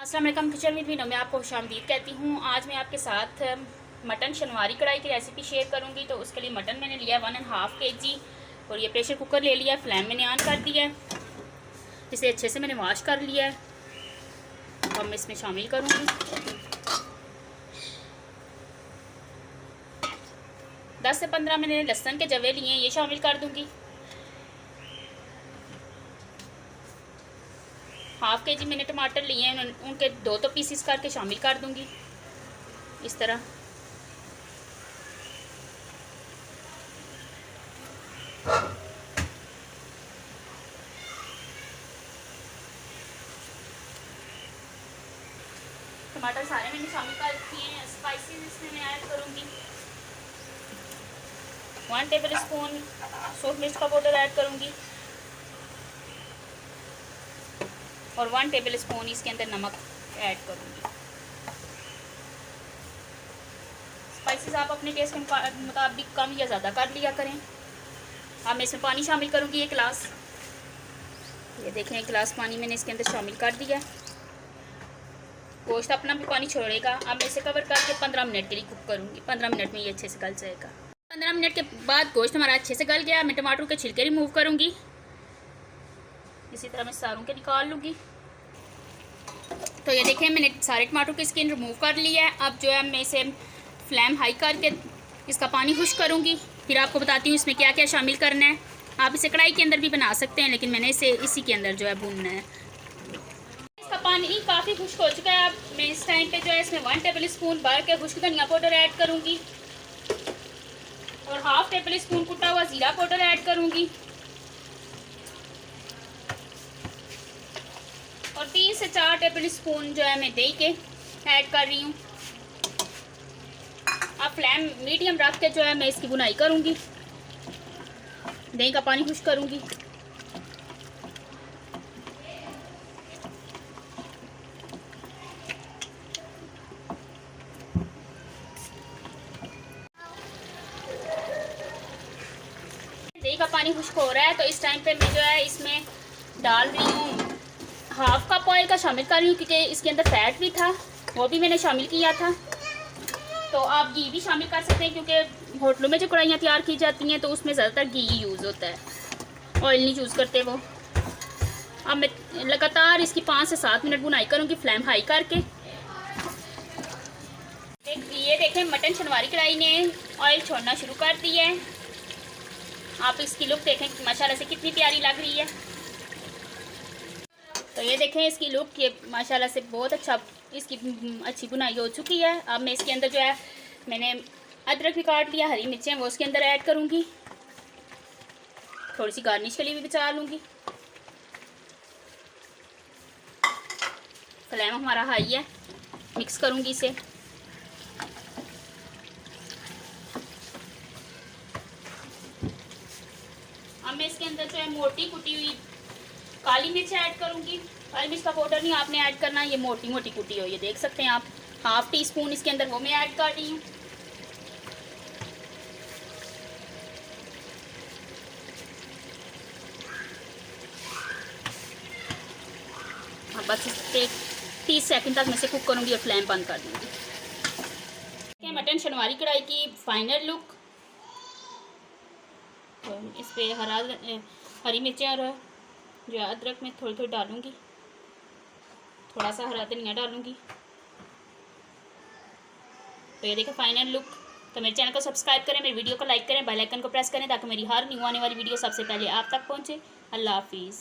अस्सलाम वालेकुम। Kitchen with Meenu में आपको खुशामदीद कहती हूँ। आज मैं आपके साथ मटन शनवारी कढ़ाई की रेसिपी शेयर करूँगी। तो उसके लिए मटन मैंने लिया 1.5 kg और ये प्रेशर कुकर ले लिया। फ्लेम मैंने ऑन कर दिया है। इसे अच्छे से मैंने वॉश कर लिया है। अब मैं इसमें शामिल करूँगी 10 से 15 मैंने लहसुन के जवे लिए हैं, ये शामिल कर दूँगी। 1/2 kg मैंने टमाटर लिए हैं, उनके 2 पीसेस करके शामिल कर दूंगी इस तरह। टमाटर सारे मैंने शामिल कर दिए हैं। स्पाइसेस इसमें मैं ऐड करूंगी। 1 टेबल स्पून सूरज मिर्च का पाउडर ऐड करूंगी और 1 टेबल स्पून इसके अंदर नमक ऐड करूँगी। स्पाइसेस आप अपने टेस्ट के मुताबिक कम या ज़्यादा कर लिया करें। अब मैं इसमें पानी शामिल करूँगी 1 गिलास। ये देखें 1 गिलास पानी मैंने इसके अंदर शामिल कर दिया। गोश्त अपना भी पानी छोड़ेगा। अब मैं इसे कवर करके 15 मिनट के लिए कुक करूँगी। 15 मिनट में ये अच्छे से गल जाएगा। 15 मिनट के बाद गोश्त हमारा अच्छे से गल गया। मैं टमाटर के छिलके रिमूव करूँगी। इसी तरह मैं सारों के निकाल लूँगी। तो ये देखें मैंने सारे टमाटर की स्किन रिमूव कर लिया है। अब जो है मैं इसे फ्लेम हाई करके इसका पानी खुश्क करूँगी। फिर आपको बताती हूँ इसमें क्या क्या शामिल करना है। आप इसे कढ़ाई के अंदर भी बना सकते हैं, लेकिन मैंने इसे इसी के अंदर जो है भूनना है। इसका पानी काफ़ी खुश्क हो चुका है। अब मैं इस टाइम पे जो है इसमें 1 टेबल स्पून भर के खुश्क धनिया पाउडर ऐड करूँगी और 1/2 टेबल स्पून कुटा हुआ ज़ीरा पाउडर ऐड करूँगी और 3 से 4 टेबल स्पून जो है मैं दही के ऐड कर रही हूँ। अब फ्लेम मीडियम रख के जो है मैं इसकी बुनाई करूँगी। दही का पानी खुश्क करूँगी। दही का पानी खुश्क हो रहा है तो इस टाइम पे मैं जो है इसमें डाल रही हूँ 1/2 कप ऑयल का शामिल कर रही हूँ, क्योंकि इसके अंदर फैट भी था, वो भी मैंने शामिल किया था। तो आप घी भी शामिल कर सकते हैं, क्योंकि होटलों में जो कढ़ाइयाँ तैयार की जाती हैं तो उसमें ज़्यादातर घी यूज़ होता है, ऑयल नहीं यूज़ करते वो। अब मैं लगातार इसकी 5 से 7 मिनट बुनाई करूँगी फ्लेम हाई करके। ये देखें मटन शनवारी कढ़ाई ने ऑयल छोड़ना शुरू कर दिया है। आप इसकी लुक देखें माशाल्लाह से कितनी प्यारी लग रही है। तो ये देखें इसकी लुक, ये माशाल्लाह से बहुत अच्छा इसकी अच्छी बुनाई हो चुकी है। अब मैं इसके अंदर जो है मैंने अदरक भी काट लिया, हरी मिर्चें वो उसके अंदर ऐड करूँगी। थोड़ी सी गार्निश के लिए भी बचा लूँगी। फ्लेम हमारा हाई है, मिक्स करूँगी इसे। अब मैं इसके अंदर जो है मोटी कुटी हुई काली मिर्च ऐड करूँगी। काली मिर्च का पाउडर नहीं आपने ऐड करना, ये मोटी मोटी कुटी हो, ये देख सकते हैं आप। 1/2 टीस्पून इसके अंदर वो मैं ऐड कर रही हूँ। बस इस 30 सेकंड तक मैं इसे कुक करूँगी और फ्लेम बंद कर दूँगी। मटन शनवारी कढ़ाई की फाइनल लुक। तो इस पर हरी मिर्चें और जो है अदरक में थोड़ी थोड़ी डालूँगी, थोड़ा सा हरा धनिया डालूँगी। तो ये देखें फाइनल लुक। तो मेरे चैनल को सब्सक्राइब करें, मेरी वीडियो को लाइक करें, बेल आइकन को प्रेस करें ताकि मेरी हर न्यू आने वाली वीडियो सबसे पहले आप तक पहुँचे। अल्लाह हाफिज़।